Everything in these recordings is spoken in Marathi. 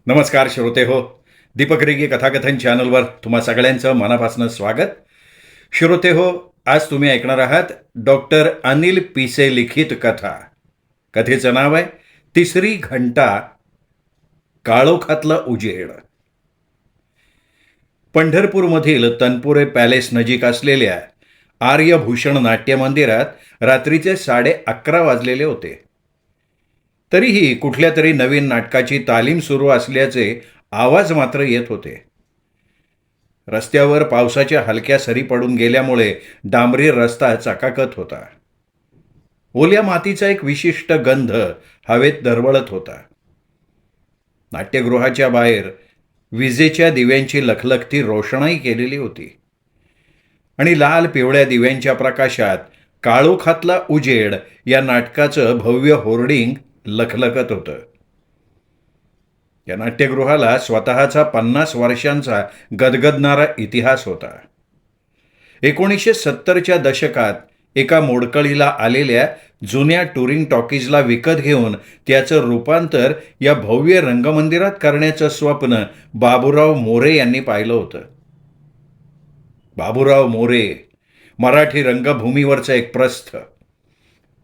नमस्कार श्रोते हो. दीपक रेगे कथाकथन चॅनलवर तुम्हा सगळ्यांचं मनापासून स्वागत. श्रोते हो, आज तुम्ही ऐकणार आहात डॉक्टर अनिल पिसे लिखित कथा. कथेचं नाव आहे तिसरी घंटा, काळोखातला उजेड. पंढरपूरमधील तनपुरे पॅलेस नजीक असलेल्या आर्यभूषण नाट्य मंदिरात रात्रीचे 11:30 वाजलेले होते. तरीही कुठल्या तरी नवीन नाटकाची तालीम सुरू असल्याचे आवाज मात्र येत होते. रस्त्यावर पावसाच्या हलक्या सरी पडून गेल्यामुळे डांबरी रस्ता चकाकत होता. ओल्या मातीचा एक विशिष्ट गंध हवेत दरवळत होता. नाट्यगृहाच्या बाहेर विजेच्या दिव्यांची लखलखती रोषणाई केलेली होती आणि लाल पिवळ्या दिव्यांच्या प्रकाशात काळोखातला उजेड या नाटकाचं भव्य होर्डिंग लखलखत होतं. या नाट्यगृहाला स्वतःचा 50 वर्षांचा गदगदणारा इतिहास होता. 1970च्या दशकात एका मोडकळीला आलेल्या जुन्या टुरिंग टॉकीजला विकत घेऊन त्याचं रूपांतर या भव्य रंगमंदिरात करण्याचं स्वप्न बाबूराव मोरे यांनी पाहिलं होतं. बाबूराव मोरे, मराठी रंगभूमीवरचं एक प्रस्थ.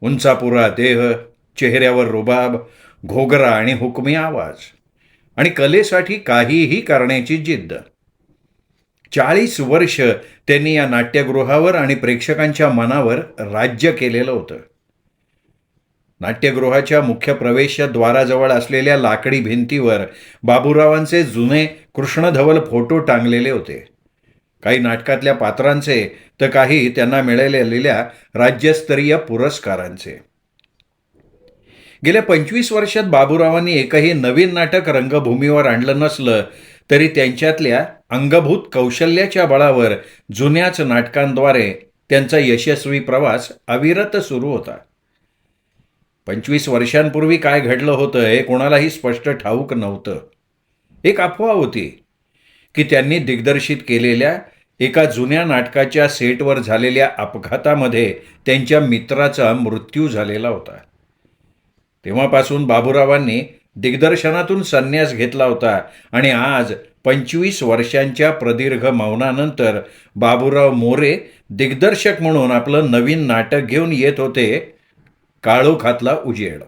उंचापुरा देह, चेहऱ्यावर रुबाब, घोगरा आणि हुकमी आवाज आणि कलेसाठी काहीही करण्याची जिद्द. 40 वर्ष त्यांनी या नाट्यगृहावर आणि प्रेक्षकांच्या मनावर राज्य केलेलं होतं. नाट्यगृहाच्या मुख्य प्रवेशद्वाराजवळ असलेल्या लाकडी भिंतीवर बाबूरावांचे जुने कृष्णधवल फोटो टांगलेले होते. काही नाटकातल्या पात्रांचे तर काही त्यांना मिळालेल्या राज्यस्तरीय पुरस्कारांचे. गेल्या 25 वर्षात बाबूरावांनी एकही नवीन नाटक रंगभूमीवर आणलं नसलं तरी त्यांच्यातल्या अंगभूत कौशल्याच्या बळावर जुन्याच नाटकांद्वारे त्यांचा यशस्वी प्रवास अविरत सुरू होता. 25 वर्षांपूर्वी काय घडलं होतं हे कोणालाही स्पष्ट ठाऊक नव्हतं. एक अफवा होती की त्यांनी दिग्दर्शित केलेल्या एका जुन्या नाटकाच्या सेटवर झालेल्या अपघातामध्ये त्यांच्या मित्राचा मृत्यू झालेला होता. तेव्हापासून बाबूरावांनी दिग्दर्शनातून संन्यास घेतला होता आणि आज 25 वर्षांच्या प्रदीर्घ मौनानंतर बाबूराव मोरे दिग्दर्शक म्हणून आपलं नवीन नाटक घेऊन येत होते, काळोखातला उजेड.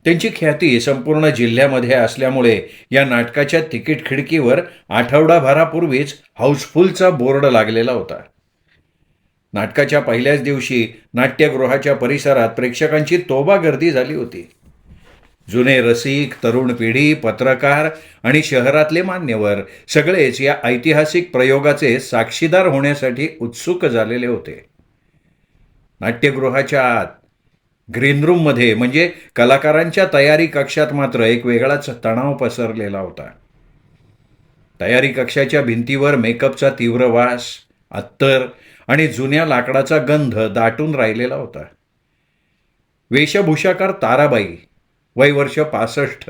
त्यांची ख्याती संपूर्ण जिल्ह्यामध्ये असल्यामुळे या नाटकाच्या तिकीट खिडकीवर आठवडाभरापूर्वीच हाऊसफुलचा बोर्ड लागलेला होता. नाटकाच्या पहिल्याच दिवशी नाट्यगृहाच्या परिसरात प्रेक्षकांची तोबा गर्दी झाली होती. जुने रसिक, तरुण पिढी, पत्रकार आणि शहरातले मान्यवर सगळेच या ऐतिहासिक प्रयोगाचे साक्षीदार होण्यासाठी उत्सुक झालेले होते. नाट्यगृहाच्या आत ग्रीन रूममध्ये म्हणजे कलाकारांच्या तयारी कक्षात मात्र एक वेगळाच तणाव पसरलेला होता. तयारी कक्षाच्या भिंतीवर मेकअपचा तीव्र वास, अत्तर आणि जुन्या लाकडाचा गंध दाटून राहिलेला होता. वेशभूषाकार ताराबाई, वय वर्ष 65,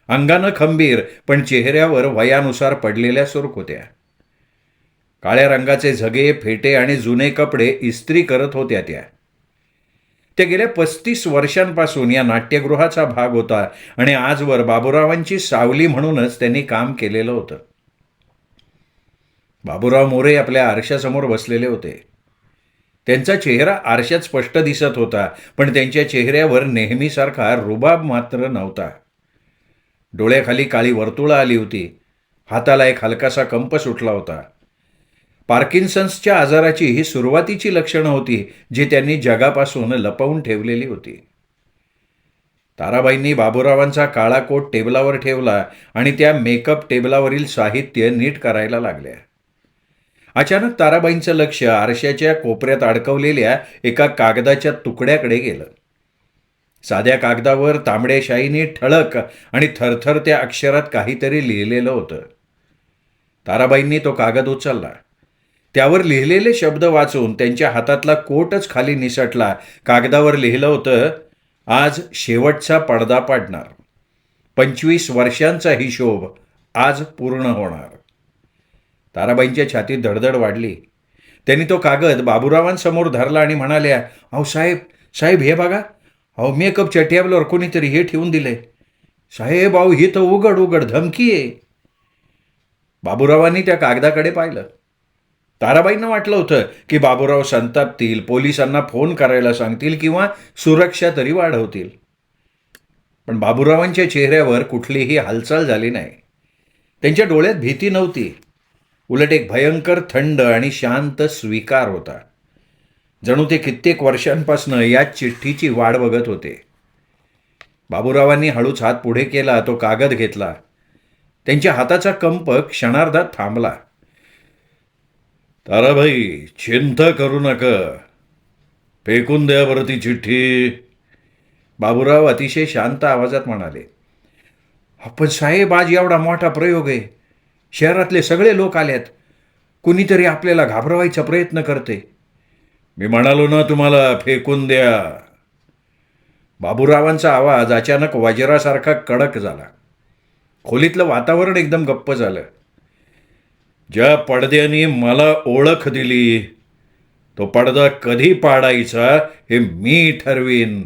अंगानं खंबीर पण चेहऱ्यावर वयानुसार पडलेल्या सुर्ख होत्या. काळ्या रंगाचे झगे, फेटे आणि जुने कपडे इस्त्री करत होत्या. त्या गेल्या 35 वर्षांपासून या नाट्यगृहाचा भाग होता आणि आजवर बाबूरावांची सावली म्हणूनच त्यांनी काम केलेलं होतं. बाबूराव मोरे आपल्या आरशासमोर बसलेले होते. त्यांचा चेहरा आरशात स्पष्ट दिसत होता, पण त्यांच्या चेहऱ्यावर नेहमीसारखा रुबाब मात्र नव्हता. डोळ्याखाली काळी वर्तुळं आली होती. हाताला एक हलकासा कंप सुटला होता. पार्किन्सन्सच्या आजाराची ही सुरुवातीची लक्षणं होती जी त्यांनी जगापासून लपवून ठेवलेली होती. ताराबाईंनी बाबूरावांचा काळा कोट टेबलावर ठेवला आणि त्या मेकअप टेबलावरील साहित्य नीट करायला लागल्या. अचानक ताराबाईंचं लक्ष आरशाच्या कोपऱ्यात अडकवलेल्या एका कागदाच्या तुकड्याकडे गेलं. साध्या कागदावर तांबड्या शाईने ठळक आणि थरथरत्या अक्षरात काहीतरी लिहिलेलं होतं. ताराबाईंनी तो कागद उचलला. त्यावर लिहिलेले शब्द वाचून त्यांच्या हातातला कोटच खाली निसटला. कागदावर लिहिलं होतं, आज शेवटचा पडदा पडणार. 25 वर्षांचा हिशोब आज पूर्ण होणार. ताराबाईंच्या छातीत धडधड वाढली. त्यांनी तो कागद बाबूरावांसमोर धरला आणि म्हणाल्या, अहो साहेब, हे बघा, अहो मेकअपच्या टेबलवर कोणीतरी हे ठेवून दिले. साहेब अहो ही तर उघड उघड धमकी आहे. बाबूरावांनी त्या कागदाकडे पाहिलं. ताराबाईंना वाटलं होतं की बाबूराव संतापतील, पोलिसांना फोन करायला सांगतील किंवा सुरक्षा तरी वाढवतील. पण बाबूरावांच्या चेहऱ्यावर कुठलीही हालचाल झाली नाही. त्यांच्या डोळ्यात भीती नव्हती, उलट एक भयंकर थंड आणि शांत स्वीकार होता. जणू ते कित्येक वर्षांपासून या चिठ्ठीची वाट बघत होते. बाबूरावांनी हळूच हात पुढे केला, तो कागद घेतला. त्यांच्या हाताचा कंप क्षणार्धात थांबला. ताराबाई, चिंता करू नका, फेकून द्या बरं ती चिठ्ठी, बाबूराव अतिशय शांत आवाजात म्हणाले. पण साहेब आज एवढा मोठा प्रयोग आहे, शहरातले सगळे लोक आलेत, कुणीतरी आपल्याला घाबरवायचा प्रयत्न करते. मी म्हणालो ना तुम्हाला, फेकून द्या. बाबूरावांचा आवाज अचानक वज्रासारखा कडक झाला. खोलीतलं वातावरण एकदम गप्प झालं. ज्या पडद्याने मला ओळख दिली तो पडदा कधी पाडायचा हे मी ठरवीन.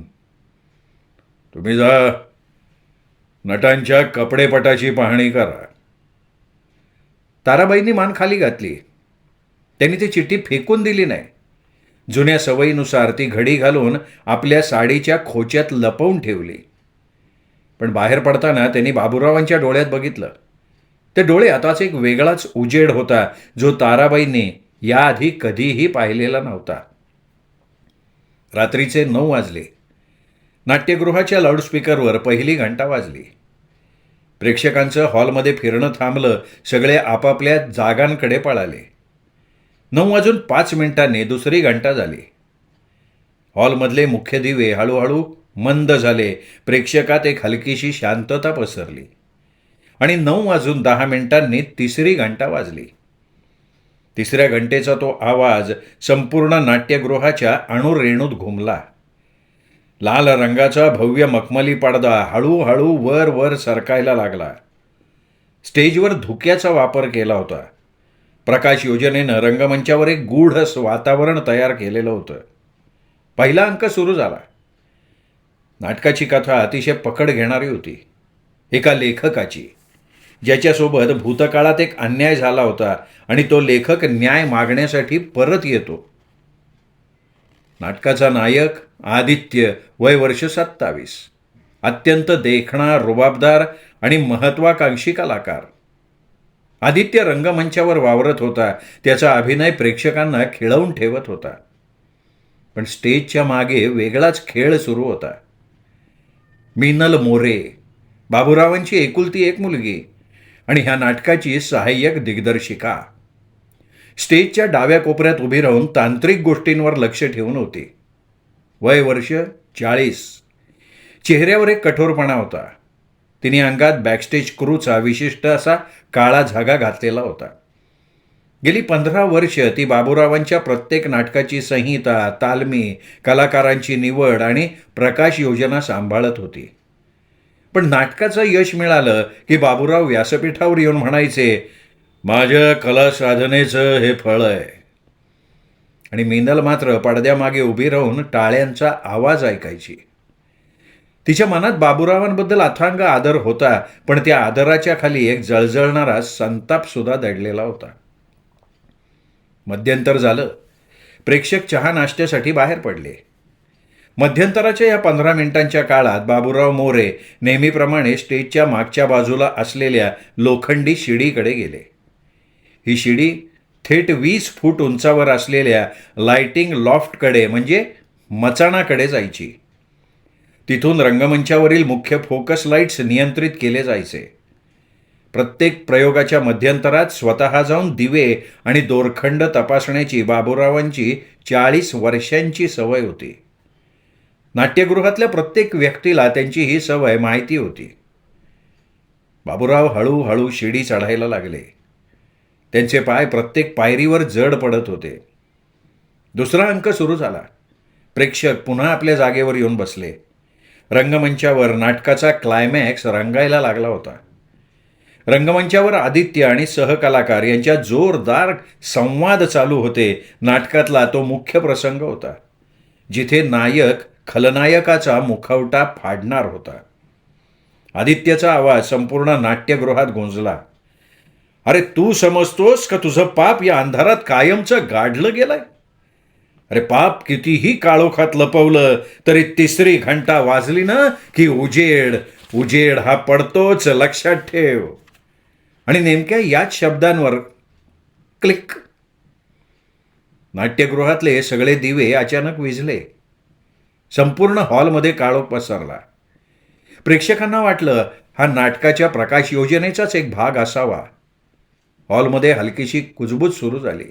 तुम्ही जा, नटांच्या कपडेपटाची पाहणी करा. ताराबाईंनी मान खाली घातली. त्यांनी ती चिठ्ठी फेकून दिली नाही. जुन्या सवयीनुसार ती घडी घालून आपल्या साडीच्या खोच्यात लपवून ठेवली. पण बाहेर पडताना त्यांनी बाबूरावांच्या डोळ्यात बघितलं. ते डोळे आताच एक वेगळाच उजेड होता, जो ताराबाईंनी याआधी कधीही पाहिलेला नव्हता. रात्रीचे 9 वाजले. नाट्यगृहाच्या लाऊडस्पीकरवर पहिली घंटा वाजली. प्रेक्षकांचं हॉलमध्ये फिरणं थांबलं. सगळे आपापल्या जागांकडे पळाले. 9:05 दुसरी घंटा झाली. हॉलमधले मुख्य दिवे हळूहळू मंद झाले. प्रेक्षकात एक हलकीशी शांतता पसरली. आणि 9:10 तिसरी घंटा वाजली. तिसऱ्या घंटेचा तो आवाज संपूर्ण नाट्यगृहाच्या अणुरेणूत घुमला. लाल रंगाचा भव्य मखमली पडदा हळूहळू वर वर सरकायला लागला. स्टेजवर धुक्याचा वापर केला होता. प्रकाश योजनेनं रंगमंचावर एक गूढ वातावरण तयार केलेलं होतं. पहिला अंक सुरू झाला. नाटकाची कथा अतिशय पकड घेणारी होती. एका लेखकाची, ज्याच्यासोबत भूतकाळात एक अन्याय झाला होता आणि तो लेखक न्याय मागण्यासाठी परत येतो. नाटकाचा नायक आदित्य, वय वर्ष 27, अत्यंत देखणा, रुबाबदार आणि महत्वाकांक्षी कलाकार. आदित्य रंगमंचावर वावरत होता. त्याचा अभिनय प्रेक्षकांना खिळवून ठेवत होता. पण स्टेजच्या मागे वेगळाच खेळ सुरू होता. मीनल मोरे, बाबूरावांची एकुलती एक मुलगी आणि ह्या नाटकाची सहाय्यक दिग्दर्शिका, स्टेजच्या डाव्या कोपऱ्यात उभी राहून तांत्रिक गोष्टींवर लक्ष ठेवून होती. वय वर्ष 40. चेहऱ्यावर एक कठोरपणा होता. तिने अंगात बॅकस्टेज क्रूचा विशिष्ट असा काळा झागा घातलेला होता. गेली 15 वर्ष ती बाबूरावांच्या प्रत्येक नाटकाची संहिता, तालमी, कलाकारांची निवड आणि प्रकाश योजना सांभाळत होती. पण नाटकाचं यश मिळालं की बाबूराव व्यासपीठावर येऊन म्हणायचे, माझ्या कला साधनेचं हे फळ आहे. आणि मीनल मात्र पडद्यामागे उभी राहून टाळ्यांचा आवाज ऐकायची. तिच्या मनात बाबूरावांबद्दल अथांग आदर होता, पण त्या आदराच्या खाली एक जळजळणारा संताप सुद्धा दडलेला होता. मध्यंतर झालं. प्रेक्षक चहा नाश्त्यासाठी बाहेर पडले. मध्यंतराच्या या 15 मिनिटांच्या काळात बाबूराव मोरे नेहमीप्रमाणे स्टेजच्या मागच्या बाजूला असलेल्या लोखंडी शिडीकडे गेले. ही शिडी थेट 20 फूट उंचावर असलेल्या लाइटिंग लॉफ्टकडे म्हणजे मचाणाकडे जायची. तिथून रंगमंचावरील मुख्य फोकस लाईट्स नियंत्रित केले जायचे. प्रत्येक प्रयोगाच्या मध्यंतरात स्वतः जाऊन दिवे आणि दोरखंड तपासण्याची बाबूरावांची 40 वर्षांची सवय होती. नाट्यगृहातल्या प्रत्येक व्यक्तीला त्यांची ही सवय माहिती होती. बाबूराव हळूहळू शिडी चढायला लागले. त्यांचे पाय प्रत्येक पायरीवर जड पडत होते. दुसरा अंक सुरू झाला. प्रेक्षक पुन्हा आपल्या जागेवर येऊन बसले. रंगमंचावर नाटकाचा क्लायमॅक्स रंगायला लागला होता. रंगमंचावर आदित्य आणि सहकलाकार यांच्या जोरदार संवाद चालू होते. नाटकातला तो मुख्य प्रसंग होता, जिथे नायक खलनायकाचा मुखवटा फाडणार होता. आदित्यचा आवाज संपूर्ण नाट्यगृहात गोंजला. अरे तू समजतोस का तुझं पाप या अंधारात कायमचं गाडलं गेलंय? अरे पाप कितीही काळोखात लपवलं तरी तिसरी घंटा वाजली ना की उजेड उजेड हा पडतोच, लक्षात ठेव. आणि नेमक्या याच शब्दांवर क्लिक. नाट्यगृहातले सगळे दिवे अचानक विझले. संपूर्ण हॉलमध्ये काळोख पसरला. प्रेक्षकांना वाटलं हा नाटकाच्या प्रकाश योजनेचाच एक भाग असावा. हॉलमध्ये हलकीशी कुजबूज सुरू झाली.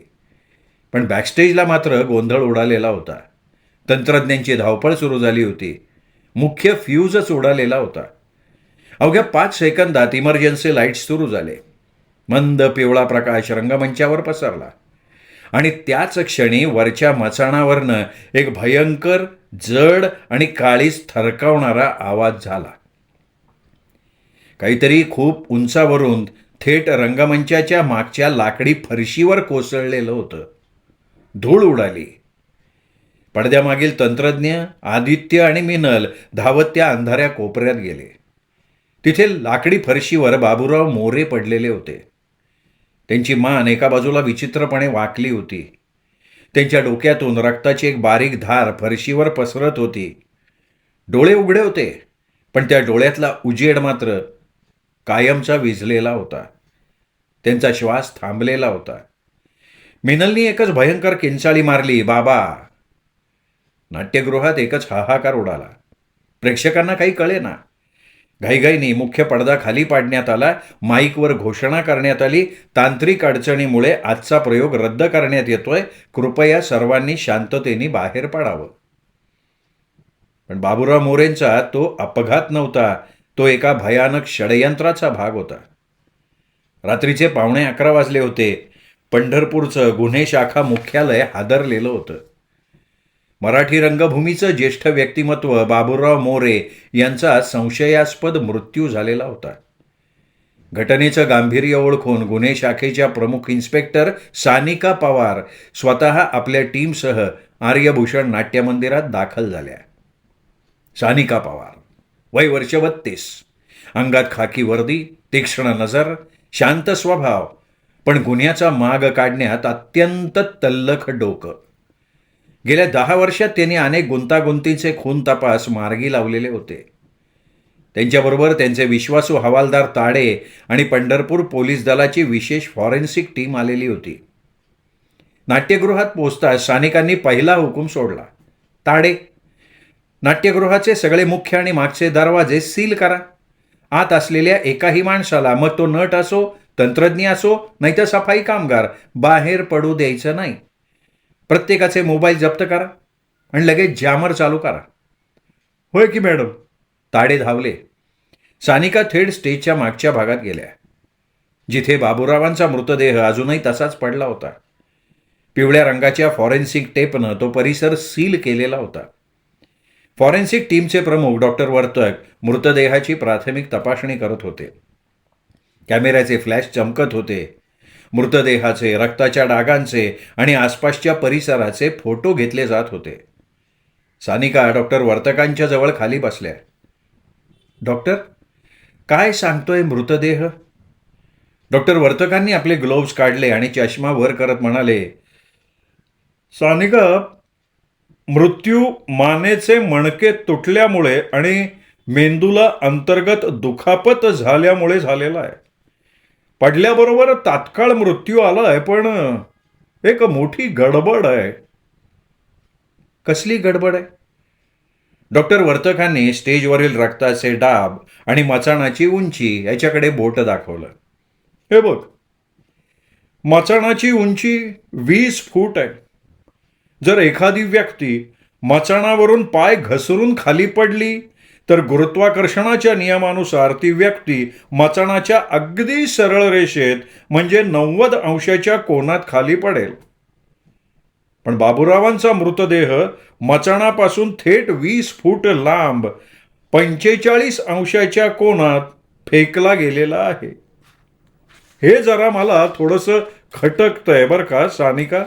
पण बॅकस्टेजला मात्र गोंधळ उडालेला होता. तंत्रज्ञांची धावपळ सुरू झाली होती. मुख्य फ्यूजच उडालेला होता. अवघ्या 5 सेकंदात इमर्जन्सी लाईट्स सुरू झाले. मंद पिवळा प्रकाश रंगमंचावर पसरला आणि त्याच क्षणी वरच्या मचाणावरनं एक भयंकर, जड आणि काळीज थरकावणारा आवाज झाला. काहीतरी खूप उंचावरून थेट रंगमंचाच्या मागच्या लाकडी फरशीवर कोसळलेलं होतं. धूळ उडाली. पडद्यामागील तंत्रज्ञ, आदित्य आणि मिनल धावत त्या अंधाऱ्या कोपऱ्यात गेले. तिथे लाकडी फरशीवर बाबूराव मोरे पडलेले होते. त्यांची मान एका बाजूला विचित्रपणे वाकली होती. त्यांच्या डोक्यातून रक्ताची एक बारीक धार फरशीवर पसरत होती. डोळे उघडे होते, पण त्या डोळ्यातला उजेड मात्र कायमचा विझलेला होता. त्यांचा श्वास थांबलेला होता. मिनलनी एकच भयंकर किंचाळी मारली, बाबा. नाट्यगृहात एकच हाहाकार उडाला. प्रेक्षकांना काही कळेना. घाईघाईने मुख्य पडदा खाली पाडण्यात आला. माईकवर घोषणा करण्यात आली, तांत्रिक अडचणीमुळे आजचा प्रयोग रद्द करण्यात येतोय. कृपया सर्वांनी शांततेने बाहेर पडावं. पण बाबूराव मोरेंचा तो अपघात नव्हता. तो एका भयानक षडयंत्राचा भाग होता. रात्रीचे 11:15 वाजले होते. पंढरपूरचं गुन्हे शाखा मुख्यालय हादरलेलं होतं. मराठी रंगभूमीचं ज्येष्ठ व्यक्तिमत्व बाबूराव मोरे यांचा संशयास्पद मृत्यू झालेला होता. घटनेचं गांभीर्य ओळखून गुन्हे शाखेच्या प्रमुख इन्स्पेक्टर सानिका पवार स्वतः आपल्या टीमसह आर्यभूषण नाट्यमंदिरात दाखल झाल्या. सानिका पवार, वय वर्ष 32, अंगात खाकी वर्दी, तीक्ष्ण नजर, शांत स्वभाव, पण गुन्ह्याचा माग काढण्यात अत्यंत तल्लख डोकं. गेल्या 10 वर्षात त्यांनी अनेक गुंतागुंतीचे खून तपास मार्गी लावलेले होते. त्यांच्याबरोबर त्यांचे विश्वासू हवालदार ताडे आणि पंढरपूर पोलीस दलाची विशेष फॉरेन्सिक टीम आलेली होती. नाट्यगृहात पोहोचताच सानिकांनी पहिला हुकूम सोडला. ताडे, नाट्यगृहाचे सगळे मुख्य आणि मागचे दरवाजे सील करा. आत असलेल्या एकाही माणसाला, मग तो नट असो, तंत्रज्ञ असो, नाहीतर सफाई कामगार, बाहेर पडू द्यायचं नाही. प्रत्येकाचे मोबाईल जप्त करा आणि लगेच जॅमर चालू करा. होय की मॅडम. ताडे धावले. सानिका थेट स्टेजच्या मागच्या भागात गेल्या, जिथे बाबूरावांचा मृतदेह अजूनही तसाच पडला होता. पिवळ्या रंगाच्या फॉरेन्सिक टेपनं तो परिसर सील केलेला होता. फॉरेन्सिक टीमचे प्रमुख डॉक्टर वर्तक मृतदेहाची प्राथमिक तपासणी करत होते. कॅमेऱ्याचे फ्लॅश चमकत होते. मृतदेहाचे, रक्ताच्या डागांचे आणि आसपासच्या परिसराचे फोटो घेतले जात होते. सानिका डॉक्टर वर्तकांच्या जवळ खाली बसल्या. डॉक्टर, काय सांगतोय मृतदेह? डॉक्टर वर्तकांनी आपले ग्लोव्ज काढले आणि चष्मा वर करत म्हणाले, सानिका, मृत्यू मानेचे मणके तुटल्यामुळे आणि मेंदूला अंतर्गत दुखापत झाल्यामुळे झालेला आहे. पडल्याबरोबर तात्काळ मृत्यू आलाय, पण एक मोठी गडबड आहे. कसली गडबड आहे? डॉक्टर वर्तकांनी स्टेजवरील रक्ताचे डाब आणि मचाणाची उंची याच्याकडे बोट दाखवलं. हे बघ, मचाणाची उंची 20 फूट आहे. जर एखादी व्यक्ती मचाणावरून पाय घसरून खाली पडली तर गुरुत्वाकर्षणाच्या नियमानुसार ती व्यक्ती मचाणाच्या अगदी सरळ रेषेत म्हणजे 90 अंशाच्या कोनात खाली पडेल. पण बाबूरावांचा मृतदेह मचाणापासून थेट 20 फूट लांब 45 अंशाच्या कोनात फेकला गेलेला आहे. हे जरा मला थोडंसं खटकतंय बरं का सानिका.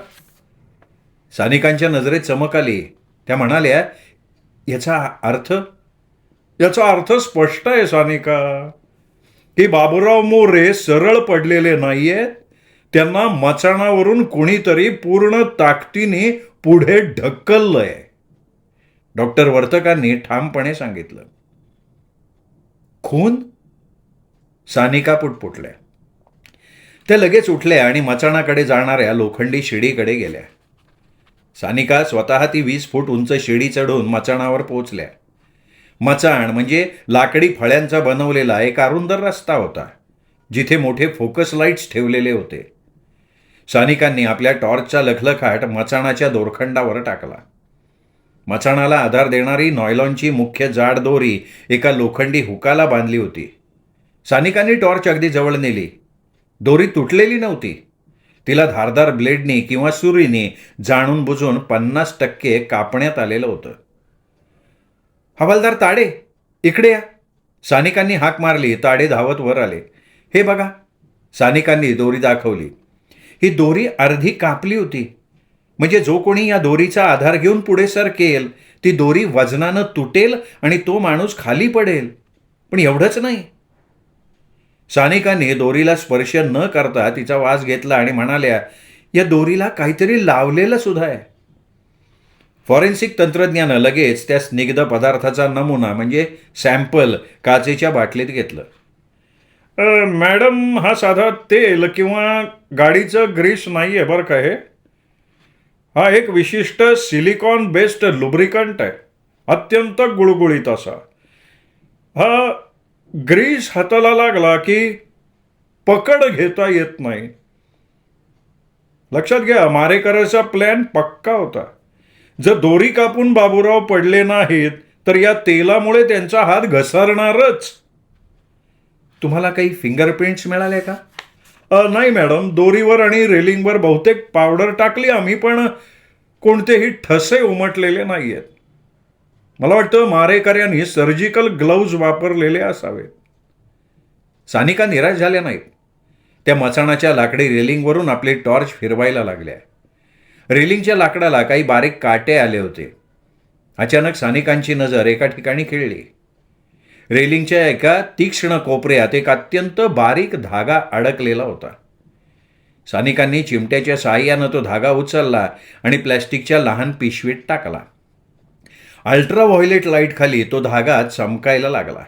सानिकांच्या नजरेत चमक आली. त्या म्हणाल्या, याचा अर्थ? याचा अर्थ स्पष्ट आहे सानिका, की बाबूराव मोरे सरळ पडलेले नाहीयेत. त्यांना मचाणावरून कोणीतरी पूर्ण ताकदीने पुढे ढकललंय. डॉक्टर वर्तकांनी ठामपणे सांगितलं. खून? सानिका पुटपुटल्या. त्या लगेच उठल्या आणि मचाणाकडे जाणाऱ्या लोखंडी शिडीकडे गेल्या. सानिका स्वतः ती 20 फूट उंच शिडी चढून मचाणावर पोहोचल्या. मचाण म्हणजे लाकडी फळ्यांचा बनवलेला एक अरुंद रस्ता होता, जिथे मोठे फोकस लाईट्स ठेवलेले होते. सानिकांनी आपल्या टॉर्चचा लखलखाट मचाणाच्या दोरखंडावर टाकला. मचाणाला आधार देणारी नॉयलॉनची मुख्य जाड दोरी एका लोखंडी हुकाला बांधली होती. सानिकांनी टॉर्च अगदी जवळ नेली. दोरी तुटलेली नव्हती. तिला धारदार ब्लेडनी किंवा सुरीने जाणून बुजून 50% कापण्यात आलेलं होतं. हवालदार ताडे, इकडे या. सानिकांनी हाक मारली. ताडे धावत वर आले. हे बघा. सानिकांनी दोरी दाखवली. ही दोरी अर्धी कापली होती. म्हणजे जो कोणी या दोरीचा आधार घेऊन पुढे सरकेल, ती दोरी वजनानं तुटेल आणि तो माणूस खाली पडेल. पण एवढंच नाही. सानिकांनी दोरीला स्पर्श न करता तिचा वास घेतला आणि म्हणाल्या, या दोरीला काहीतरी लावलेलं सुद्धा आहे. फॉरेन्सिक तंत्रज्ञानं लगेच त्या स्निग्ध पदार्थाचा नमुना म्हणजे सॅम्पल काचेच्या बाटलीत घेतलं. मॅडम, हा साधा तेल किंवा गाडीचं ग्रीस नाही आहे बरं का. हा एक विशिष्ट सिलिकॉन बेस्ड लुब्रिकंट आहे, अत्यंत गुळगुळीत असा. हा ग्रीस हाताला लागला की पकड घेता येत नाही. लक्षात घ्या, मारेकऱ्याचा प्लॅन पक्का होता. जर दोरी कापून बाबूराव पडले नाहीत तर या तेलामुळे त्यांचा हात घसरणारच. तुम्हाला काही फिंगरप्रिंट्स मिळाले का? नाही मॅडम, दोरीवर आणि रेलिंगवर बहुतेक पावडर टाकली आम्ही, पण कोणतेही ठसे उमटलेले नाही आहेत. मला वाटतं मारेकऱ्यांनी सर्जिकल ग्लव्ज वापरलेले असावेत. सानिका निराश झाल्या नाहीत. त्या मचाणाच्या लाकडी रेलिंगवरून आपले टॉर्च फिरवायला लागल्या. रेलिंगच्या लाकडाला काही बारीक काटे आले होते. अचानक सानिकांची नजर एका ठिकाणी खिळली. रेलिंगच्या एका तीक्ष्ण कोपऱ्यात एक अत्यंत बारीक धागा अडकलेला होता. सानिकांनी चिमट्याच्या साहाय्यानं तो धागा उचलला आणि प्लॅस्टिकच्या लहान पिशवीत टाकला. अल्ट्राव्हायोलेट लाईट खाली तो धागा चमकायला लागला.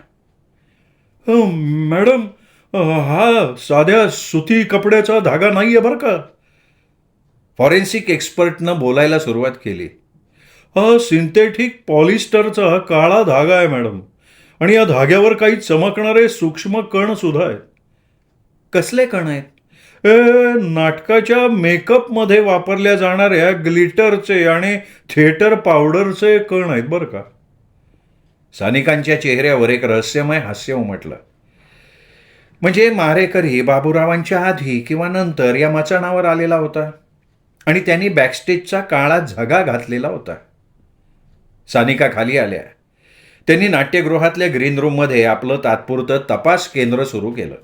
मॅडम, हा साध्या सुती कपड्याचा धागा नाही आहे बरं का. फॉरेन्सिक एक्सपर्टनं बोलायला सुरुवात केली. हा सिंथेटिक पॉलिस्टरचा काळा धागा आहे मॅडम, आणि या धाग्यावर काही चमकणारे सूक्ष्म कण सुद्धा आहेत. कसले कण आहेत? नाटकाच्या मेकअपमध्ये वापरल्या जाणाऱ्या ग्लिटरचे आणि थिएटर पावडरचे कण आहेत बरं का. सानिकांच्या चेहऱ्यावर एक रहस्यमय हास्य उमटलं. म्हणजे मारेकरी बाबूरावांच्या आधी किंवा नंतर या मचाणावर आलेला होता आणि त्यांनी बॅकस्टेजचा काळा झगा घातलेला होता. सानिका खाली आल्या. त्यांनी नाट्यगृहातल्या ग्रीन रूममध्ये आपलं तात्पुरतं तपास केंद्र सुरू केलं.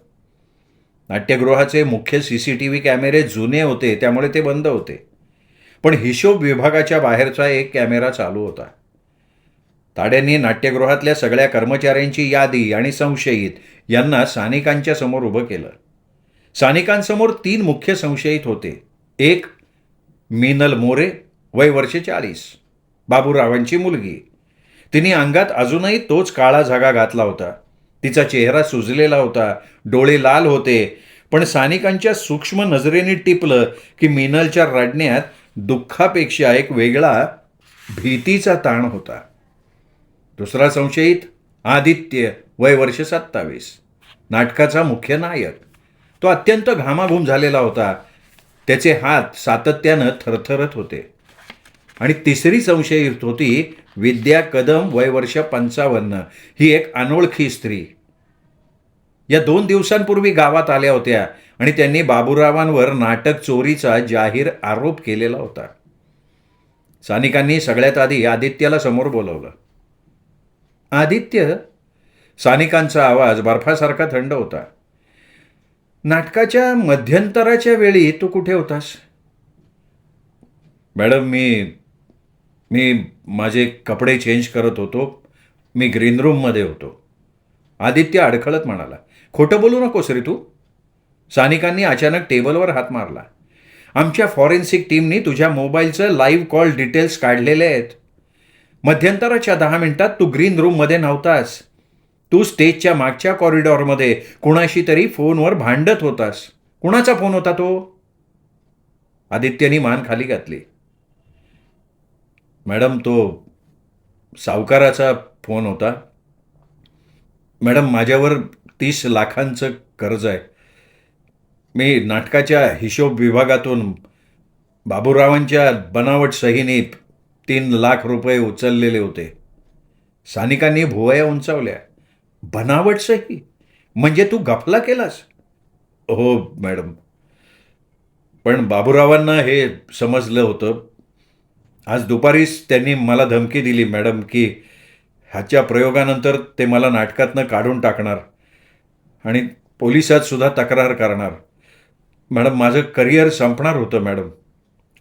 नाट्यगृहाचे मुख्य CCTV कॅमेरे जुने होते, त्यामुळे ते बंद होते. पण हिशोब विभागाच्या बाहेरचा एक कॅमेरा चालू होता. ताड्यांनी नाट्यगृहातल्या सगळ्या कर्मचाऱ्यांची यादी आणि संशयित यांना सानिकांच्या समोर उभं केलं. सानिकांसमोर 3 मुख्य संशयित होते. एक, मीनल मोरे, वय वर्ष 40, बाबूरावांची मुलगी. तिने अंगात अजूनही तोच काळा झगा घातला होता. तिचा चेहरा सुजलेला होता, डोळे लाल होते, पण सानिकांच्या सूक्ष्म नजरेने टिपलं की मीनलच्या रडण्यात दुःखापेक्षा एक वेगळा भीतीचा ताण होता. दुसरा संशयित आदित्य, वय वर्ष 27, नाटकाचा मुख्य नायक. तो अत्यंत घामाघूम झालेला होता. त्याचे हात सातत्यानं थरथरत होते. आणि तिसरी संशयित होती विद्या कदम, वय वर्ष 55. ही एक अनोळखी स्त्री. या 2 दिवसांपूर्वी गावात आल्या होत्या आणि त्यांनी बाबूरावांवर नाटक चोरीचा जाहीर आरोप केलेला होता. सानिकांनी सगळ्यात आधी आदित्यला समोर बोलवलं. आदित्य, सानिकांचा आवाज बर्फासारखा थंड होता. नाटकाच्या मध्यंतराच्या वेळी तू कुठे होतास? मॅडम, मी माझे कपडे चेंज करत होतो. मी ग्रीन रूममध्ये होतो. आदित्य अडखळत म्हणाला. खोटं बोलू नकोस रे तू. सानिकांनी अचानक टेबलवर हात मारला. आमच्या फॉरेन्सिक टीमनी तुझ्या मोबाईलचं लाईव्ह कॉल डिटेल्स काढलेले आहेत. मध्यंतराच्या 10 मिनिटात तू ग्रीन रूममध्ये नव्हतास. तू स्टेजच्या मागच्या कॉरिडॉरमध्ये कुणाशी तरी फोनवर भांडत होतास. कुणाचा फोन होता तो? आदित्यनी मान खाली घातली. मॅडम, तो सावकाराचा फोन होता. मॅडम, माझ्यावर 30 लाखांचं कर्ज आहे. मी नाटकाच्या हिशोब विभागातून बाबूरावांच्या बनावट सहीने 3 लाख रुपये उचललेले होते. सानिकांनी भुवया उंचावल्या. बनावट सही? म्हणजे तू घपला केलास? हो मॅडम, पण बाबूरावांना हे समजलं होतं. आज दुपारीच त्यांनी मला धमकी दिली मॅडम की ह्याच्या प्रयोगानंतर ते मला नाटकातनं काढून टाकणार आणि पोलिसात सुद्धा तक्रार करणार. मॅडम, माझं करिअर संपणार होतं मॅडम.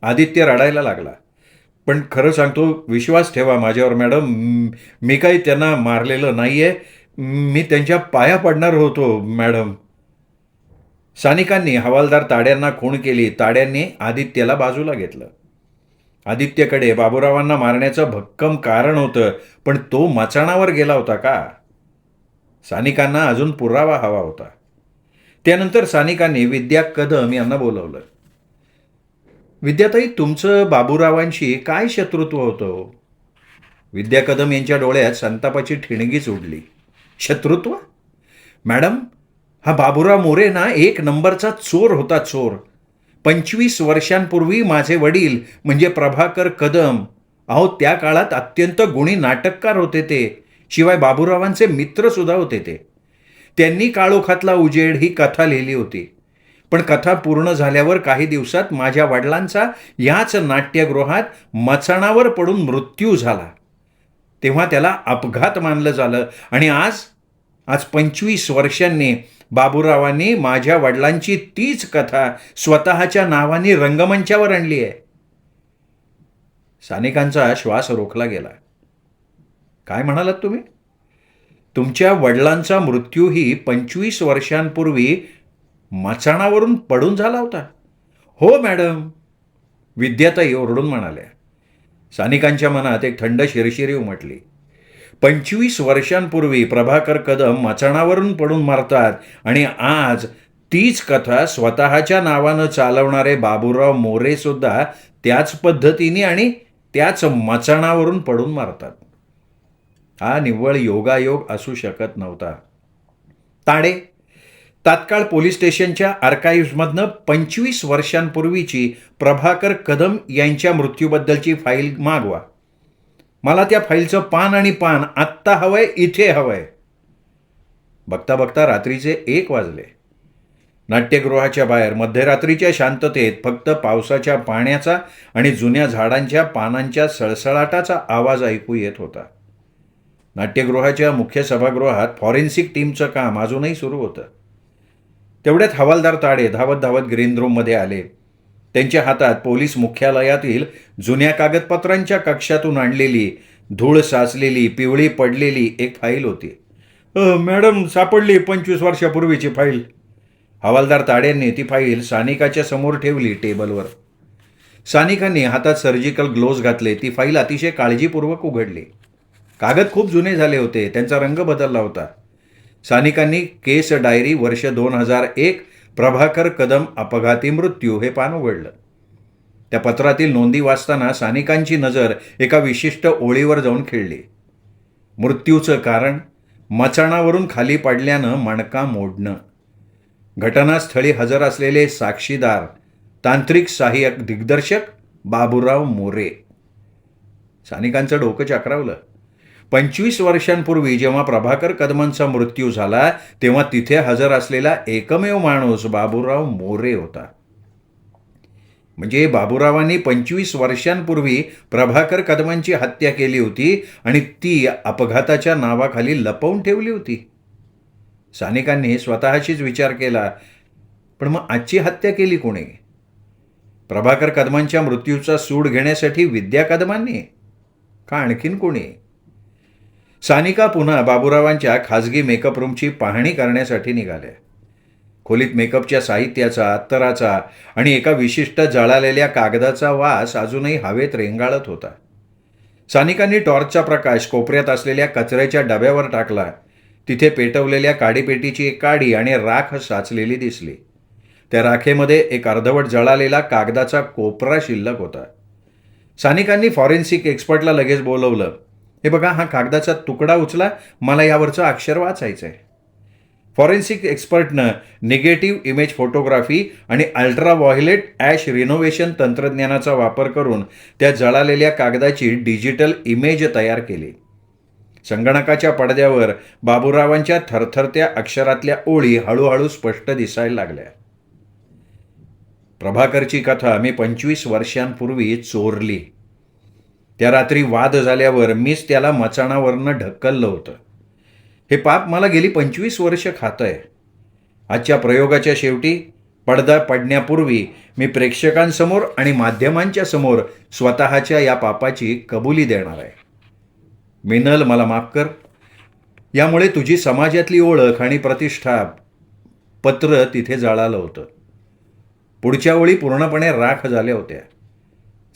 आदित्य रडायला लागला. पण खरं सांगतो, विश्वास ठेवा माझ्यावर मॅडम. मी काही त्यांना मारलेलं नाही आहे. मी त्यांच्या पाया पडणार होतो मॅडम. सानिकांनी हवालदार ताड्यांना खूण केली. ताड्यांनी आदित्यला बाजूला घेतलं. आदित्यकडे बाबूरावांना मारण्याचं भक्कम कारण होतं, पण तो मचाणावर गेला होता का? सानिकांना अजून पुरावा हवा होता. त्यानंतर सानिकांनी विद्या कदम यांना बोलवलं. विद्याताई, तुमचं बाबूरावांशी काय शत्रुत्व होतं? विद्या कदम यांच्या डोळ्यात संतापाची ठिणगीच उडली. शत्रुत्व? मॅडम, हा बाबूराव मोरे ना 1 नंबरचा चोर होता, चोर. 25 वर्षांपूर्वी माझे वडील म्हणजे प्रभाकर कदम, अहो त्या काळात अत्यंत गुणी नाटककार होते ते. शिवाय बाबूरावांचे मित्रसुद्धा होते ते. त्यांनी काळोखातला उजेड ही कथा लिहिली होती. पण कथा पूर्ण झाल्यावर काही दिवसात माझ्या वडिलांचा याच नाट्यगृहात मचाणावर पडून मृत्यू झाला. तेव्हा त्याला अपघात मानलं झालं आणि आज 25 वर्षांनी बाबूरावांनी माझ्या वडिलांची तीच कथा स्वतःच्या नावाने रंगमंचावर आणली आहे. सानिकांचा श्वास रोखला गेला. काय म्हणालात तुम्ही? तुमच्या वडिलांचा मृत्यूही 25 वर्षांपूर्वी मचाणावरून पडून झाला होता? हो मॅडम, विद्याताई ओरडून म्हणाल्या. सानिकांच्या मनात एक थंड शिरशिरी उमटली. 25 वर्षांपूर्वी प्रभाकर कदम मचाणावरून पडून मरतात आणि आज तीच कथा स्वतःच्या नावानं चालवणारे बाबूराव मोरे सुद्धा त्याच पद्धतीने आणि त्याच मचाणावरून पडून मारतात. हा निव्वळ योगायोग असू शकत नव्हता. ताडे, तात्काळ पोलीस स्टेशनच्या आर्काइव्हमधनं 25 वर्षांपूर्वीची प्रभाकर कदम यांच्या मृत्यूबद्दलची फाईल मागवा. मला त्या फाईलचं पान आणि पान आत्ता हवंय, इथे हवंय. बघता बघता रात्रीचे 1 वाजले. नाट्यगृहाच्या बाहेर मध्यरात्रीच्या शांततेत फक्त पावसाच्या पाण्याचा आणि जुन्या झाडांच्या पानांच्या सळसळाटाचा आवाज ऐकू येत होता. नाट्यगृहाच्या मुख्य सभागृहात फॉरेन्सिक टीमचं काम अजूनही सुरू होतं. तेवढ्यात हवालदार ताडे धावत धावत ग्रीन रूममध्ये आले. त्यांच्या हातात पोलीस मुख्यालयातील जुन्या कागदपत्रांच्या कक्षातून आणलेली धूळ साचलेली पिवळी पडलेली एक फाईल होती. मॅडम, सापडली 25 वर्षापूर्वीची फाईल. हवालदार ताड्यांनी ती फाईल सानिकाच्या समोर ठेवली टेबलवर. सानिकांनी हातात सर्जिकल ग्लोव्ज घातले. ती फाईल अतिशय काळजीपूर्वक उघडली. कागद खूप जुने झाले होते. त्यांचा रंग बदलला होता. सानिकांनी केस डायरी वर्ष 2001 प्रभाकर कदम अपघाती मृत्यू हे पान उघडलं. त्या पत्रातील नोंदी वाचताना सानिकांची नजर एका विशिष्ट ओळीवर जाऊन खिळली. मृत्यूचं कारण मचाणावरून खाली पडल्यानं मणका मोडणं. घटनास्थळी हजर असलेले साक्षीदार तांत्रिक सहाय्यक दिग्दर्शक बाबूराव मोरे. सानिकांचं डोकं चक्रावलं. 25 वर्षांपूर्वी जेव्हा प्रभाकर कदमांचा मृत्यू झाला तेव्हा तिथे हजर असलेला एकमेव माणूस बाबूराव मोरे होता. म्हणजे बाबूरावांनी 25 वर्षांपूर्वी प्रभाकर कदमांची हत्या केली होती आणि ती अपघाताच्या नावाखाली लपवून ठेवली होती. सानिकांनी स्वतःशीच विचार केला, पण मग आजची हत्या केली कोणी? प्रभाकर कदमांच्या मृत्यूचा सूड घेण्यासाठी विद्या कदमांनी का आणखीन कोणी? सानिका पुन्हा बाबूरावांच्या खाजगी मेकअप रूमची पाहणी करण्यासाठी निघाल्या. खोलीत मेकअपच्या साहित्याचा, अत्तराचा आणि एका विशिष्ट जळालेल्या कागदाचा वास अजूनही हवेत रेंगाळत होता. सानिकांनी टॉर्चचा प्रकाश कोपऱ्यात असलेल्या कचऱ्याच्या डब्यावर टाकला. तिथे पेटवलेल्या काडीपेटीची एक काडी आणि राख साचलेली दिसली. त्या राखेमध्ये एक अर्धवट जळालेला कागदाचा कोपरा शिल्लक होता. सानिकांनी फॉरेन्सिक एक्सपर्टला लगेच बोलवलं. हे बघा, हा कागदाचा तुकडा उचला, मला यावरचं अक्षर वाचायचं आहे. फॉरेन्सिक एक्सपर्टनं निगेटिव्ह इमेज फोटोग्राफी आणि अल्ट्राव्हायोलेट ॲश रिनोव्हेशन तंत्रज्ञानाचा वापर करून त्या जळालेल्या कागदाची डिजिटल इमेज तयार केली. संगणकाच्या पडद्यावर बाबूरावांच्या थरथरत्या अक्षरातल्या ओळी हळूहळू स्पष्ट दिसायला लागल्या. प्रभाकरची कथा मी 25 वर्षांपूर्वी चोरली. त्या रात्री वाद झाल्यावर मीच त्याला मचाणावरनं ढकललं होतं. हे पाप मला गेली 25 वर्ष खातंय. आजच्या प्रयोगाच्या शेवटी पडदा पडण्यापूर्वी मी प्रेक्षकांसमोर आणि माध्यमांच्या समोर स्वतःच्या या पापाची कबुली देणार आहे. मिनल, मला माफ कर. यामुळे तुझी समाजातली ओळख आणि प्रतिष्ठा, पत्र तिथे जळालं होतं. पुढच्या ओळी पूर्णपणे राख झाल्या होत्या.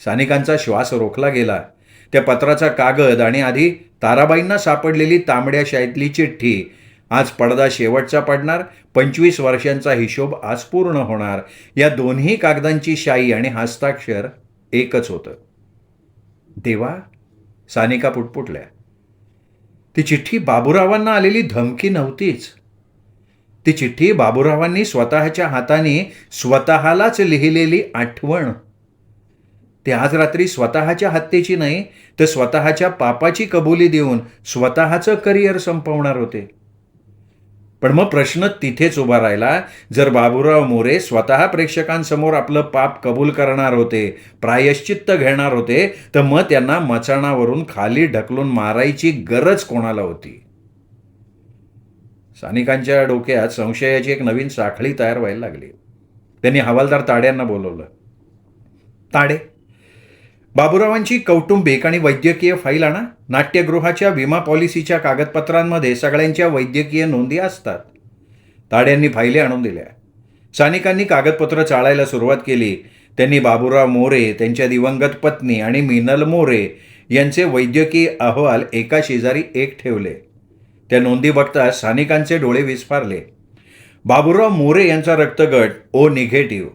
सानिकांचा श्वास रोखला गेला. त्या पत्राचा कागद आणि आधी ताराबाईंना सापडलेली तांबड्या शाईतली चिठ्ठी, आज पडदा शेवटचा पडणार, 25 वर्षांचा हिशोब आज पूर्ण होणार. या दोन्ही कागदांची शाई आणि हस्ताक्षर एकच होतं. देवा, सानिका पुटपुटल्या. ती चिठ्ठी बाबूरावांना आलेली धमकी नव्हतीच. ती चिठ्ठी बाबूरावांनी स्वतःच्या हाताने स्वतःलाच लिहिलेली आठवण. ते आज रात्री स्वतःच्या हत्येची नाही, तर स्वतःच्या पापाची कबुली देऊन स्वतःचं करिअर संपवणार होते. पण मग प्रश्न तिथेच उभा राहिला, जर बाबूराव मोरे स्वतः प्रेक्षकांसमोर आपलं पाप कबूल करणार होते, प्रायश्चित्त घेणार होते, तर मग त्यांना मचाणावरून खाली ढकलून मारायची गरज कोणाला होती? सानिकांच्या डोक्यात संशयाची एक नवीन साखळी तयार व्हायला लागली. त्यांनी हवालदार ताड्यांना बोलवलं. ताडे, बाबूरावांची कौटुंबिक आणि वैद्यकीय फाईल आणा. नाट्यगृहाच्या विमा पॉलिसीच्या कागदपत्रांमध्ये सगळ्यांच्या वैद्यकीय नोंदी असतात. ताड्यांनी फाईली आणून दिल्या. सानिकांनी कागदपत्र चाळायला सुरुवात केली. त्यांनी बाबूराव मोरे, त्यांच्या दिवंगत पत्नी आणि मिनल मोरे यांचे वैद्यकीय अहवाल एका शेजारी एक ठेवले. त्या नोंदी बघता सानिकांचे डोळे विस्फारले. बाबूराव मोरे यांचा रक्तगट ओ निगेटिव्ह,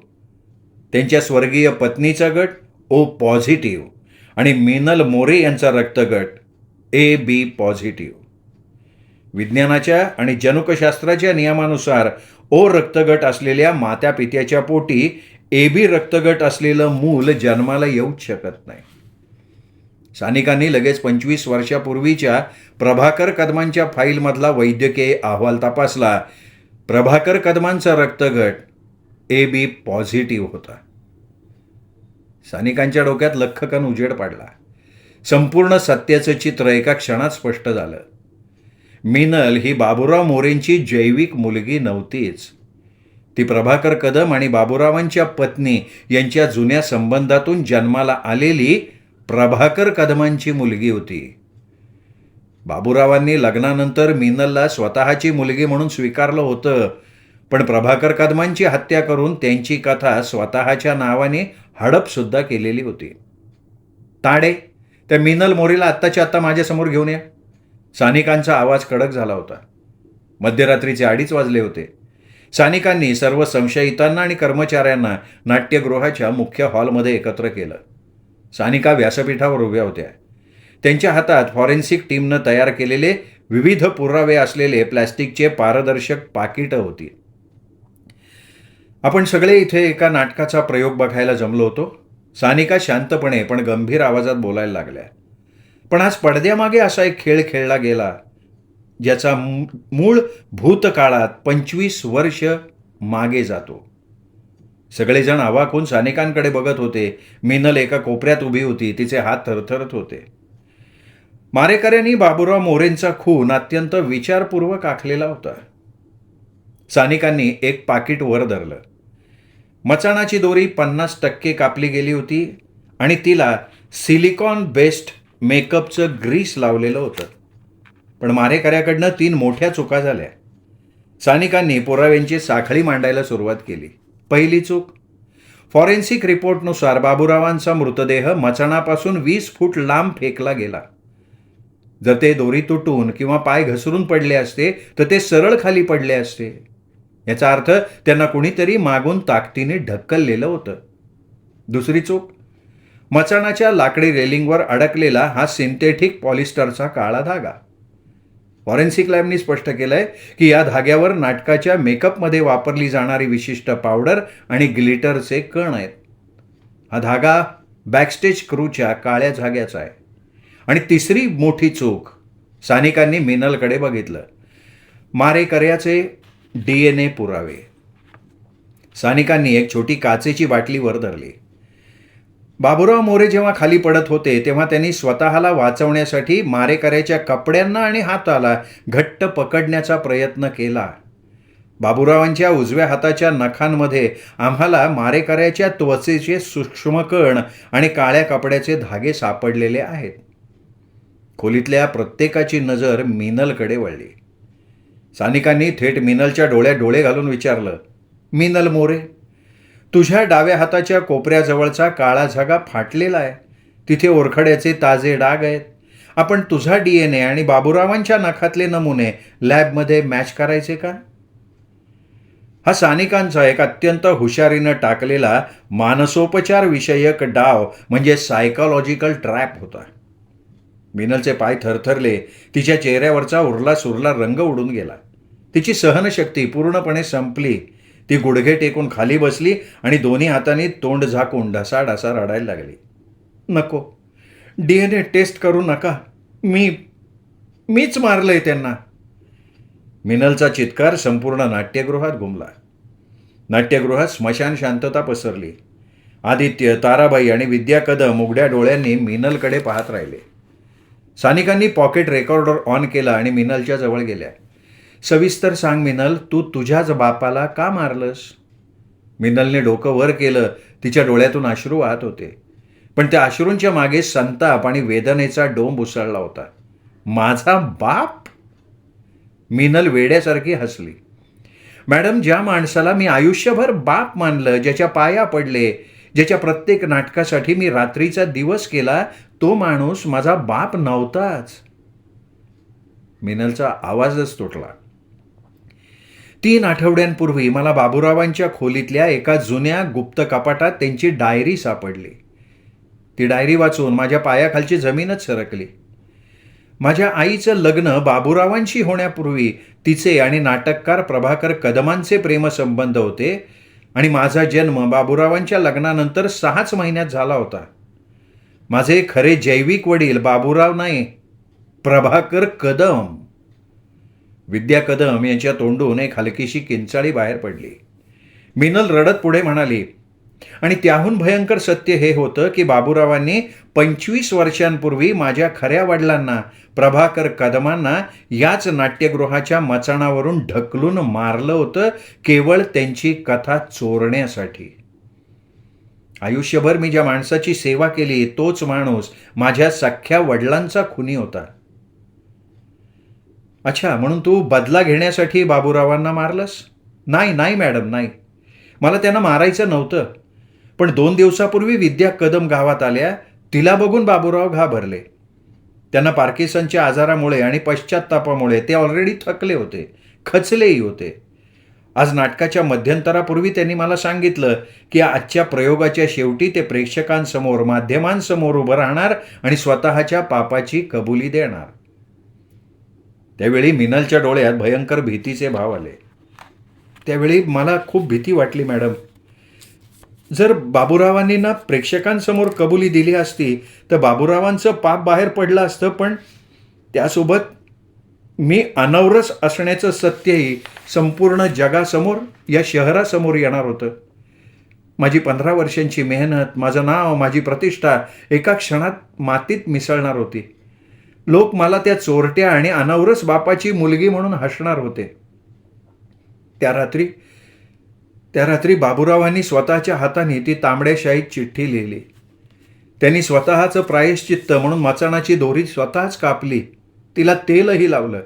त्यांच्या स्वर्गीय पत्नीचा गट ओ पॉझिटिव्ह आणि मिनल मोरे यांचा रक्तगट AB पॉझिटिव्ह. विज्ञानाच्या आणि जनुकशास्त्राच्या नियमानुसार ओ रक्तगट असलेल्या मात्या पित्याच्या पोटी AB रक्तगट असलेलं मूल जन्माला येऊच शकत नाही. सानिकांनी लगेच 25 वर्षापूर्वीच्या प्रभाकर कदमांच्या फाईलमधला वैद्यकीय अहवाल तपासला. प्रभाकर कदमांचा रक्तगट AB पॉझिटिव्ह होता. सानिकांच्या डोक्यात लख्खकन उजेड पडला. संपूर्ण सत्याचं चित्र एका क्षणात स्पष्ट झालं. मिनल ही बाबूराव मोरेंची जैविक मुलगी नव्हतीच. ती प्रभाकर कदम आणि बाबूरावांच्या पत्नी यांच्या जुन्या संबंधातून जन्माला आलेली प्रभाकर कदमांची मुलगी होती. बाबूरावांनी लग्नानंतर मिनलला स्वतःची मुलगी म्हणून स्वीकारलं होतं, पण प्रभाकर कदमांची हत्या करून त्यांची कथा स्वतःच्या नावाने हडपसुद्धा केलेली होती. ताडे, त्या मिनल मोरेला आत्ताच्या आत्ता माझ्यासमोर घेऊन या. सानिकांचा आवाज कडक झाला होता. मध्यरात्रीचे 2:30 वाजले होते. सानिकांनी सर्व संशयितांना आणि कर्मचाऱ्यांना नाट्यगृहाच्या मुख्य हॉलमध्ये एकत्र केलं. सानिका व्यासपीठावर उभ्या होत्या. त्यांच्या हातात फॉरेन्सिक टीमनं तयार केलेले विविध पुरावे असलेले प्लॅस्टिकचे पारदर्शक पाकिटं होती. आपण सगळे इथे एका नाटकाचा प्रयोग बघायला जमलो होतो. सानिका शांतपणे पण गंभीर आवाजात बोलायला लागल्या. पण आज पडद्यामागे असा एक खेळ खेळला गेला, ज्याचा मूळ भूतकाळात 25 वर्ष मागे जातो. सगळेजण अवाक होऊन सानिकांकडे बघत होते. मिनल एका कोपऱ्यात उभी होती. तिचे हात थरथरत होते. मारेकऱ्यांनी बाबूराव मोरेंचा खून अत्यंत विचारपूर्वक आखलेला होता. सानिकांनी एक पाकिट वर धरलं. मचाणाची दोरी 50% कापली गेली होती आणि तिला सिलिकॉन बेस्ड मेकअपचं ग्रीस लावलेलं होतं. पण मारेकऱ्याकडनं 3 मोठ्या चुका झाल्या. स्थानिकांनी पुराव्यांची साखळी मांडायला सुरुवात केली. पहिली चूक, फॉरेन्सिक रिपोर्टनुसार बाबूरावांचा मृतदेह मचाणापासून 20 फूट लांब फेकला गेला. जर ते दोरी तुटून किंवा पाय घसरून पडले असते तर ते सरळ खाली पडले असते. याचा अर्थ त्यांना कुणीतरी मागून ताकदीने ढकललेलं होतं. दुसरी चूक, मचाणाच्या लाकडी रेलिंगवर अडकलेला हा सिंथेटिक पॉलिस्टरचा काळा धागा. फॉरेन्सिक लॅबनी स्पष्ट केलंय की या धाग्यावर नाटकाच्या मेकअपमध्ये वापरली जाणारी विशिष्ट पावडर आणि ग्लिटरचे कण आहेत. हा धागा बॅकस्टेज क्रूच्या काळ्या धाग्याचा आहे. आणि तिसरी मोठी चूक, स्थानिकांनी मिनलकडे बघितलं. मारेकऱ्याचे DNA पुरावे. स्थानिकांनी एक छोटी काचेची बाटली वर धरली. बाबूराव मोरे जेव्हा खाली पडत होते तेव्हा त्यांनी स्वतःला वाचवण्यासाठी मारेकऱ्याच्या कपड्यांना आणि हाताला घट्ट पकडण्याचा प्रयत्न केला. बाबूरावांच्या उजव्या हाताच्या नखांमध्ये आम्हाला मारेकऱ्याच्या त्वचेचे सूक्ष्म कण आणि काळ्या कपड्याचे धागे सापडलेले आहेत. खोलीतल्या प्रत्येकाची नजर मिनलकडे वळली. स्थानिकांनी थेट मिनलच्या डोळ्यात डोळे घालून विचारलं, मिनल मोरे, तुझ्या डाव्या हाताच्या कोपऱ्याजवळचा काळा धागा फाटलेला आहे. तिथे ओरखड्याचे ताजे डाग आहेत. आपण तुझा DNA आणि बाबूरावांच्या नखातले नमुने लॅबमध्ये मॅच करायचे का? हा स्थानिकांचा एक अत्यंत हुशारीनं टाकलेला मानसोपचार विषयक डाव म्हणजे सायकोलॉजिकल ट्रॅप होता. मिनलचे पाय थरथरले. तिच्या चेहऱ्यावरचा उरला सुरला रंग उडून गेला. तिची सहनशक्ती पूर्णपणे संपली. ती गुडघे टेकून खाली बसली आणि दोन्ही हातांनी तोंड झाकून ढसाढसा रडायला लागली. नको, DNA टेस्ट करू नका. मीच मारलंय त्यांना. मिनलचा चित्कार संपूर्ण नाट्यगृहात घुमला. नाट्यगृहात स्मशान शांतता पसरली. आदित्य, ताराबाई आणि विद्या कदम उघड्या डोळ्यांनी मिनलकडे पाहत राहिले. स्थानिकांनी पॉकेट रेकॉर्डर ऑन केला आणि मिनलच्या जवळ गेल्या. सविस्तर सांग मिनल, तू तुझ्याच बापाला का मारलंस? मिनलने डोकं वर केलं. तिच्या डोळ्यातून अश्रू वाहत होते. पण त्या अश्रूंच्या मागे संताप आणि वेदनेचा डोंब उसळला होता. माझा बाप? मिनल वेड्यासारखी हसली. मॅडम, ज्या माणसाला मी आयुष्यभर बाप मानलं, ज्याच्या पाया पडले, ज्याच्या प्रत्येक नाटकासाठी मी रात्रीचा दिवस केला, तो माणूस माझा बाप नव्हताच. मिनलचा आवाजच तुटला. 3 आठवड्यांपूर्वी मला बाबूरावांच्या खोलीतल्या एका जुन्या गुप्त कपाटात त्यांची डायरी सापडली. ती डायरी वाचून माझ्या पायाखालची जमीनच सरकली. माझ्या आईचं लग्न बाबूरावांशी होण्यापूर्वी तिचे आणि नाटककार प्रभाकर कदमांचे प्रेमसंबंध होते आणि माझा जन्म बाबूरावांच्या लग्नानंतर 6च महिन्यात झाला होता. माझे खरे जैविक वडील बाबूराव नाही, प्रभाकर कदम. विद्या कदम यांच्या तोंडून एक हलकीशी किंचाळी बाहेर पडली. मिनल रडत पुढे म्हणाली, आणि त्याहून भयंकर सत्य हे होतं की बाबूरावांनी 25 वर्षांपूर्वी माझ्या खऱ्या वडिलांना, प्रभाकर कदमांना, याच नाट्यगृहाच्या मचाणावरून ढकलून मारलं होतं, केवळ त्यांची कथा चोरण्यासाठी. आयुष्यभर मी ज्या माणसाची सेवा केली तोच माणूस माझ्या सख्ख्या वडिलांचा खुनी होता. अच्छा, म्हणून तू बदला घेण्यासाठी बाबूरावांना मारलंस? नाही मॅडम, नाही. मला त्यांना मारायचं नव्हतं. पण 2 दिवसापूर्वी विद्या कदम गावात आल्या. तिला बघून बाबूराव घाबरले. त्यांना पार्किन्सनच्या आजारामुळे आणि पश्चात्तापामुळे ते ऑलरेडी थकले होते, खचलेही होते. आज नाटकाच्या मध्यंतरापूर्वी त्यांनी मला सांगितलं की आजच्या प्रयोगाच्या शेवटी ते प्रेक्षकांसमोर, माध्यमांसमोर उभं राहणार आणि स्वतःच्या पापाची कबुली देणार. त्यावेळी मिनलच्या डोळ्यात भयंकर भीतीचे भाव आले. त्यावेळी मला खूप भीती वाटली मॅडम. जर बाबूरावांनी ना प्रेक्षकांसमोर कबुली दिली असती तर बाबूरावांचं पाप बाहेर पडलं असतं, पण त्यासोबत मी अनवरस असण्याचं सत्यही संपूर्ण जगासमोर, या शहरासमोर येणार होतं. माझी 15 वर्षांची मेहनत, माझं नाव, माझी प्रतिष्ठा एका क्षणात मातीत मिसळणार होती. लोक मला त्या चोरट्या आणि अनवरस बापाची मुलगी म्हणून हसणार होते. त्या रात्री बाबूरावांनी स्वतःच्या हाताने ती तांबड्या शाईत चिठ्ठी लिहिली. त्यांनी स्वतःचं प्रायश्चित्त म्हणून मचाणाची दोरी स्वतःच कापली. तिला तेलही लावलं.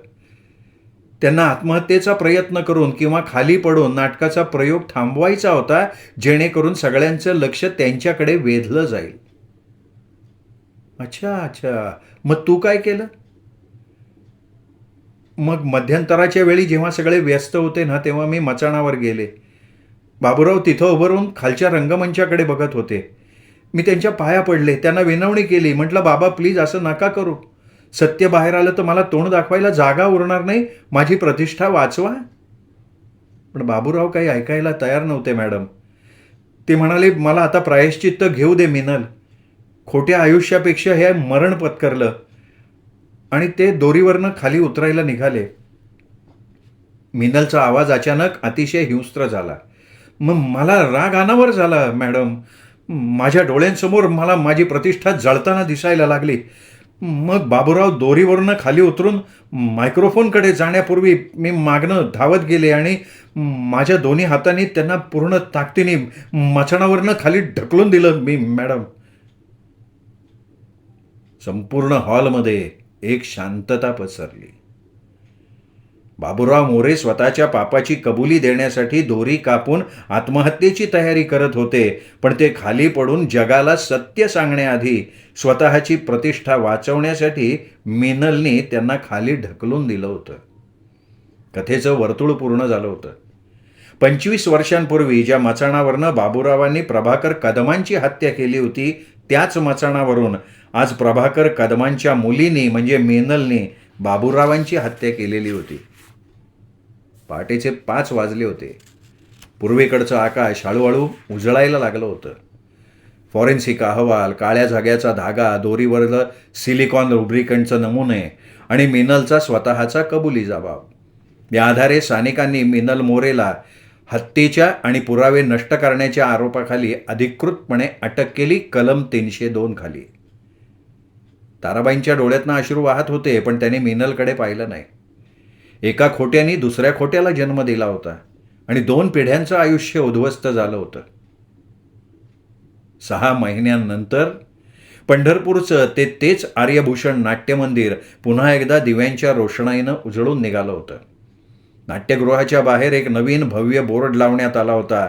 त्यांना आत्महत्येचा प्रयत्न करून किंवा खाली पडून नाटकाचा प्रयोग थांबवायचा होता, जेणेकरून सगळ्यांचं लक्ष त्यांच्याकडे वेधलं जाईल. अच्छा अच्छा, मग तू काय केलं? मग मध्यंतराच्या वेळी जेव्हा सगळे व्यस्त होते ना, तेव्हा मी मचाणावर गेले. बाबूराव तिथं उभं राहून खालच्या रंगमंचाकडे बघत होते. मी त्यांच्या पाया पडले, त्यांना विनवणी केली. म्हटलं, बाबा प्लीज असं नका करू. सत्य बाहेर आलं तर मला तोंड दाखवायला जागा उरणार नाही. माझी प्रतिष्ठा वाचवा. पण बाबूराव काही ऐकायला तयार नव्हते मॅडम. ते म्हणाले, मला आता प्रायश्चित्त घेऊ दे मिनल. खोट्या आयुष्यापेक्षा हे मरण पत्करलं. आणि ते दोरीवरनं खाली उतरायला निघाले. मिनलचा आवाज अचानक अतिशय हिंस्त्र झाला. मग मला राग अनावर झाला मॅडम. माझ्या डोळ्यांसमोर मला माझी प्रतिष्ठा जळताना दिसायला लागली. मग बाबूराव दोरीवरून खाली उतरून मायक्रोफोनकडे जाण्यापूर्वी मी मागणं धावत गेले आणि माझ्या दोन्ही हातांनी त्यांना पूर्ण ताकदीने मचाणावरनं खाली ढकलून दिलं मी मॅडम. संपूर्ण हॉलमध्ये एक शांतता पसरली. बाबूराव मोरे स्वतःच्या पापाची कबुली देण्यासाठी दोरी कापून आत्महत्येची तयारी करत होते, पण ते खाली पडून जगाला सत्य सांगण्याआधी स्वतःची प्रतिष्ठा वाचवण्यासाठी मिनलनी त्यांना खाली ढकलून दिलं होतं. कथेचं वर्तुळ पूर्ण झालं होतं. 25 वर्षांपूर्वी ज्या मचाणावरनं बाबूरावांनी प्रभाकर कदमांची हत्या केली होती, त्याच मचाणावरून आज प्रभाकर कदमांच्या मुलीनी म्हणजे मिनलनी बाबूरावांची हत्या केलेली होती. पहाटेचे 5 वाजले होते. पूर्वेकडचं आकाश हळूहळू उजळायला लागलं होतं. फॉरेन्सिक अहवाल, काळ्या झाग्याचा धागा, दोरीवरलं सिलिकॉन रुब्रिकंटचं नमुने आणि मिनलचा स्वतःचा कबुली जबाब या आधारे स्थानिकांनी मिनल मोरेला हत्येच्या आणि पुरावे नष्ट करण्याच्या आरोपाखाली अधिकृतपणे अटक केली, कलम 302 खाली. ताराबाईंच्या डोळ्यातनं अश्रू वाहत होते, पण त्यांनी मिनलकडे पाहिलं नाही. एका खोट्याने दुसऱ्या खोट्याला जन्म दिला होता आणि 2 पिढ्यांचं आयुष्य उद्ध्वस्त झालं होतं. 6 महिन्यांनंतर पंढरपूरचं तेच आर्यभूषण नाट्यमंदिर पुन्हा एकदा दिव्यांच्या रोषणाईनं उजळून निघालं होतं. नाट्यगृहाच्या बाहेर एक नवीन भव्य बोर्ड लावण्यात आला होता.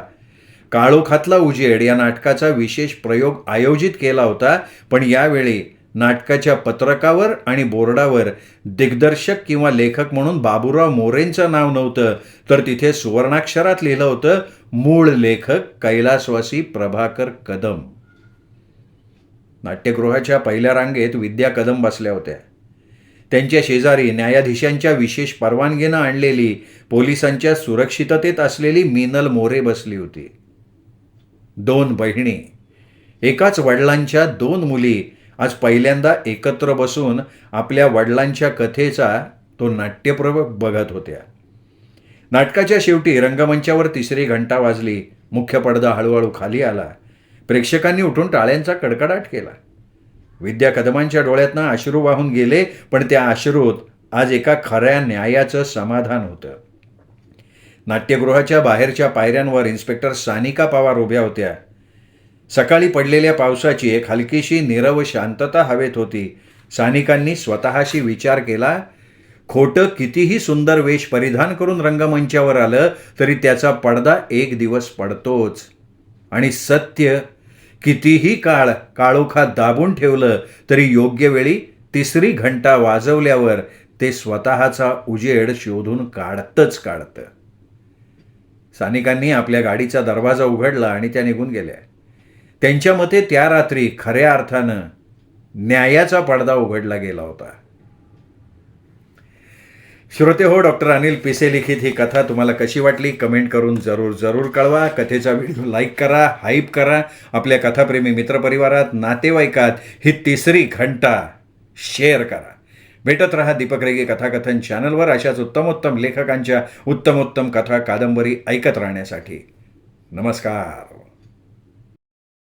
काळोखातला उजेड या नाटकाचा विशेष प्रयोग आयोजित केला होता, पण यावेळी नाटकाच्या पत्रकावर आणि बोर्डावर दिग्दर्शक किंवा लेखक म्हणून बाबूराव मोरेंचं नाव नव्हतं, तर तिथे सुवर्णाक्षरात लिहिलं होतं, मूळ लेखक कैलासवासी प्रभाकर कदम. नाट्यगृहाच्या पहिल्या रांगेत विद्या कदम बसल्या होत्या. त्यांच्या शेजारी न्यायाधीशांच्या विशेष परवानगीनं आणलेली, पोलिसांच्या सुरक्षिततेत असलेली मिनल मोरे बसली होती. 2 बहिणी, एकाच वडिलांच्या 2 मुली आज पहिल्यांदा एकत्र बसून आपल्या वडिलांच्या कथेचा तो नाट्यप्रयोग बघत होत्या. नाटकाच्या शेवटी रंगमंचावर 3री घंटा वाजली. मुख्य पडदा हळूहळू खाली आला. प्रेक्षकांनी उठून टाळ्यांचा कडकडाट केला. विद्या कदमांच्या डोळ्यातनं अश्रू वाहून गेले, पण त्या अश्रूत आज एका खऱ्या न्यायाचं समाधान होतं. नाट्यगृहाच्या बाहेरच्या पायऱ्यांवर इन्स्पेक्टर सानिका पवार उभ्या होत्या. सकाळी पडलेल्या पावसाची एक हलकीशी नीरव शांतता हवेत होती. सानिकांनी स्वतःशी विचार केला, खोटं कितीही सुंदर वेश परिधान करून रंगमंचावर आलं तरी त्याचा पडदा एक दिवस पडतोच. आणि सत्य कितीही काळ काळोखात दाबून ठेवलं तरी योग्य वेळी 3री घंटा वाजवल्यावर ते स्वतःचा उजेड शोधून काढतं. सानिकांनी आपल्या गाडीचा दरवाजा उघडला आणि त्या निघून गेल्या. त्यांच्या मते त्या रात्री खऱ्या अर्थानं न्यायाचा पडदा उघडला गेला होता. श्रोते हो, डॉक्टर अनिल पिसे लिखित ही कथा तुम्हाला कशी वाटली कमेंट करून जरूर कळवा. कथेचा व्हिडिओ लाईक करा, हाईप करा. आपल्या कथाप्रेमी मित्रपरिवारात, नातेवाईकात ही 3री घंटा शेअर करा. भेटत रहा दीपक रेगे कथाकथन चॅनलवर अशाच उत्तमोत्तम लेखकांच्या उत्तमोत्तम कथा कादंबरी ऐकत राहण्यासाठी. नमस्कार.